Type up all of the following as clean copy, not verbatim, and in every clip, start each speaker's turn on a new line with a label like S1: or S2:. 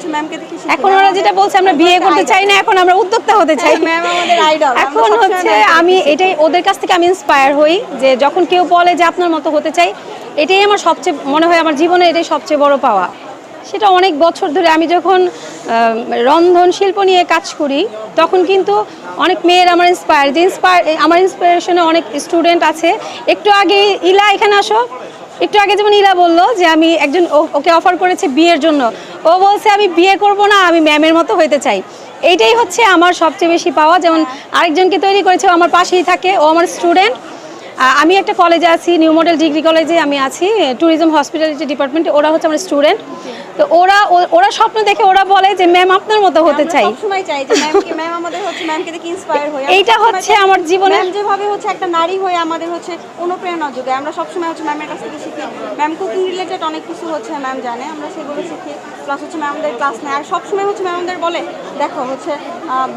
S1: হচ্ছে ম্যামকে দেখে শিখি।
S2: এখন ওরা যেটা বলছে আমরা বিয়ে করতে চাই না, এখন আমরা উদ্যোক্তা হতে চাই।
S1: ম্যাম আমাদের আইডল।
S2: এখন হচ্ছে আমি এটাই ওদের কাছ থেকে আমি ইন্সপায়ার হই, যে যখন কেউ বলে যে আপনার মতো হতে চাই, এটাই আমার সবচেয়ে মনে হয় আমার জীবনে এটাই সবচেয়ে বড় পাওয়া। সেটা অনেক বছর ধরে আমি যখন রন্ধন শিল্প নিয়ে কাজ করি, তখন কিন্তু অনেক মেয়ের আমার আমার ইন্সপিরেশনে অনেক স্টুডেন্ট আছে। একটু আগে ইলা এখানে আসো, একটু আগে যেমন ইলা বললো যে আমি একজন ওকে অফার করেছে বিয়ের জন্য, ও বলছে আমি বিয়ে করব না, আমি ম্যামের মতো হইতে চাই। এইটাই হচ্ছে আমার সবচেয়ে বেশি পাওয়া। যেমন আরেকজনকে তৈরি করেছে, ও আমার পাশেই থাকে, ও আমার স্টুডেন্ট। আমি একটা কলেজে আছি, নিউ মডেল ডিগ্রি কলেজে আমি আছি, ট্যুরিজম হসপিটালিটি ডিপার্টমেন্টে। ওরা হচ্ছে আমার স্টুডেন্ট। তো ওরা স্বপ্ন দেখে ওরা বলে যে ম্যাম আপনার মতো হতে চাই।
S1: সবসময় চাই যে ম্যাম আমাদের হচ্ছে ম্যামকে দেখে ইন্সপায়ার হই।
S2: এইটা হচ্ছে আমার জীবনে
S1: ম্যাম যেভাবে হচ্ছে একটা নারী হয়ে আমাদের হচ্ছে অনুপ্রেরণা যোগায়। আমরা সবসময় হচ্ছে ম্যামের কাছ থেকে শিখি। ম্যাম কুকিং রিলেটেড অনেক কিছু হচ্ছে ম্যাম জানে, আমরা সেগুলো শিখি। প্লাস হচ্ছে ম্যাম আমাদের ক্লাস নেয়, আর সবসময় হচ্ছে ম্যাম আমাদের বলে দেখো হচ্ছে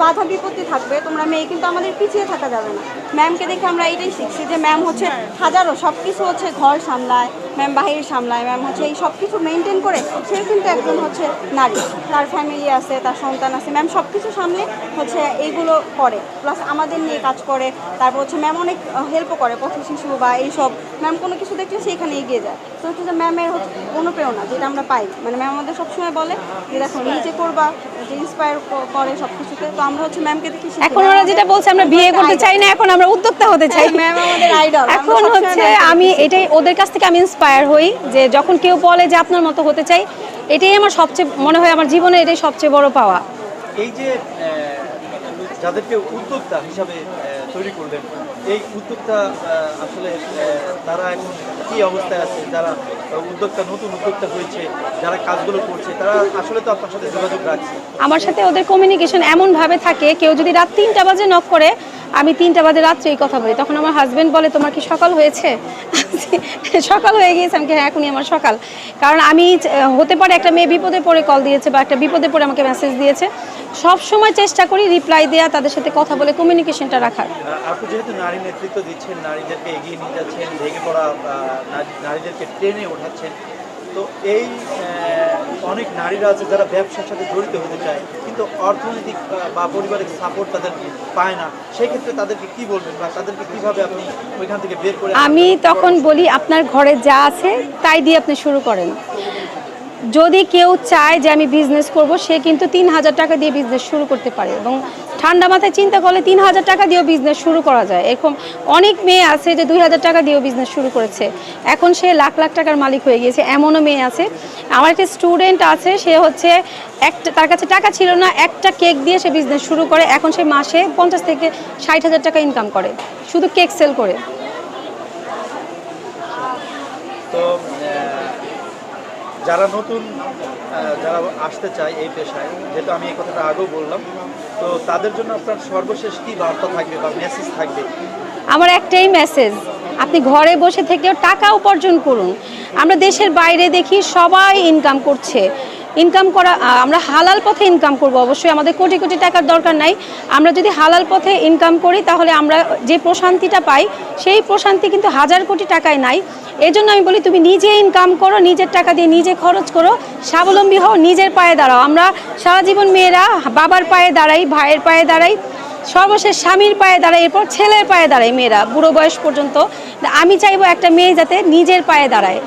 S1: বাধা বিপত্তি থাকবে, তোমরা মেয়ে কিন্তু আমাদের পিছিয়ে থাকা যাবে না। ম্যামকে দেখে আমরা এটাই শিখছি যে ম্যাম হচ্ছে হাজারো সব কিছু হচ্ছে ঘর সামলায়, ম্যাম বাহির সামলায়, ম্যাম হচ্ছে এই সব কিছু মেনটেন করে। সে কিন্তু একজন হচ্ছে নারী, তার ফ্যামিলি আছে, তার সন্তান আছে। ম্যাম সব কিছু সামলে হচ্ছে এইগুলো করে, প্লাস আমাদের নিয়ে কাজ করে। তারপর হচ্ছে ম্যাম অনেক হেল্পও করে, পথ শিশু বা এইসব। ম্যাম কোনো কিছু দেখলে সেখানে এগিয়ে যায়। তো হচ্ছে যে ম্যামের হচ্ছে অনুপ্রেরণা যেটা আমরা পাই, মানে ম্যাম আমাদের সবসময় বলে যে দেখো নিজে করবা, যে ইন্সপায়ার করে সব কিছুতে। তো আমরা হচ্ছে ম্যামকে দেখি শিখি।
S2: এখন ওরা যেটা বলছে আমরা বিয়ে করতে চাই না, এখন আমরা উদ্যোক্তা হতে চাই।
S1: ম্যাম আমাদের আইডল।
S2: এখন হচ্ছে আমি এটাই ওদের কাছ থেকে আমি ইন্সপায়ার হই, যে যখন কেউ বলে যে আপনার মতো হতে চাই, এটাই আমার সবচেয়ে মনে হয় আমার জীবনে এটাই সবচেয়ে বড় পাওয়া।
S3: এই যে যাদেরকে উদ্যোক্তা হিসাবে তৈরি করলেন, এই উদ্যোক্তা আসলে তারা এখন কী অবস্থায় আছে? যারা নতুন উদ্যোক্তা হয়েছে, যারা কাজগুলো করছে, তারা আসলে তো আপনার সাথে যোগাযোগ রাখছে।
S2: আমার সাথে ওদের কমিউনিকেশন এমনভাবে থাকে, কেউ যদি রাত 3টা বাজে নক করে, আমি 3টা বাজে রাত্রে এই কথা বলি। তখন আমার হাজব্যান্ড বলে তোমার কি সকাল হয়েছে? সকাল হয়ে গিয়েছে। আমি হ্যাঁ এখনই আমার সকাল। কারণ আমি হতে পারে একটা মেয়ে বিপদে পড়ে কল দিয়েছে বা একটা বিপদে পড়ে আমাকে মেসেজ দিয়েছে, সব সময় চেষ্টা করি রিপ্লাই দেওয়া, তাদের সাথে কথা বলে কমিউনিকেশনটা রাখার।
S3: আপনি যেহেতু নারী নেতৃত্ব দিচ্ছেন, নারীদেরকে এগিয়ে নিয়ে যাচ্ছেন, ভেঙে পড়া নারীদেরকে ট্রেনে ওঠাচ্ছেন, তো এই অনেক নারীরা আছে যারা ব্যবসার সাথে জড়িত হতে চায়, কিন্তু অর্থনৈতিক বা পারিবারিক সাপোর্ট তাদের পায় না। সেই ক্ষেত্রে তাদেরকে কি বলবেন বা তাদেরকে কিভাবে আপনি ওইখান থেকে বের করে?
S2: আমি তখন বলি আপনার ঘরে যা আছে তাই দিয়ে আপনি শুরু করেন। যদি কেউ চায় যে আমি বিজনেস করব, সে কিন্তু 3000 টাকা দিয়ে বিজনেস শুরু করতে পারে, এবং ঠান্ডা মাথায় চিন্তা করলে 3000 টাকা দিয়েও বিজনেস শুরু করা যায়। এরকম অনেক মেয়ে আছে যে 2000 টাকা দিয়েও বিজনেস শুরু করেছে, এখন সে লাখ লাখ টাকার মালিক হয়ে গিয়েছে, এমনও মেয়ে আছে। আমার একটা স্টুডেন্ট আছে, সে হচ্ছে তার কাছে টাকা ছিল না, একটা কেক দিয়ে সে বিজনেস শুরু করে, এখন সে মাসে 50 থেকে 60,000 টাকা ইনকাম করে শুধু কেক সেল করে।
S3: তো যারা নতুন যারা আসতে চায় এই পেশায়, যেহেতু আমি এই কথাটা আগেও বললাম, তো তাদের জন্য আপনার সর্বশেষ কী বার্তা থাকবে বা মেসেজ থাকবে?
S2: আমার একটাই মেসেজ, আপনি ঘরে বসে থেকেও টাকা উপার্জন করুন। আমরা দেশের বাইরে দেখি সবাই ইনকাম করছে, ইনকাম করা, আমরা হালাল পথে ইনকাম করব। অবশ্যই আমাদের কোটি কোটি টাকার দরকার নাই। আমরা যদি হালাল পথে ইনকাম করি, তাহলে আমরা যে প্রশান্তিটা পাই, সেই প্রশান্তি কিন্তু 1000 কোটি টাকায় নাই। এই জন্য আমি বলি তুমি নিজে ইনকাম করো, নিজের টাকা দিয়ে নিজে খরচ করো, স্বাবলম্বী হও, নিজের পায়ে দাঁড়াও। আমরা সারা জীবন মেয়েরা বাবার পায়ে দাঁড়াই, ভাইয়ের পায়ে দাঁড়াই, সর্বশেষ স্বামীর পায়ে দাঁড়াই, এরপর ছেলের পায়ে দাঁড়াই মেয়েরা বুড়ো বয়স পর্যন্ত। আমি চাইবো একটা মেয়ে যাতে নিজের পায়ে দাঁড়ায়।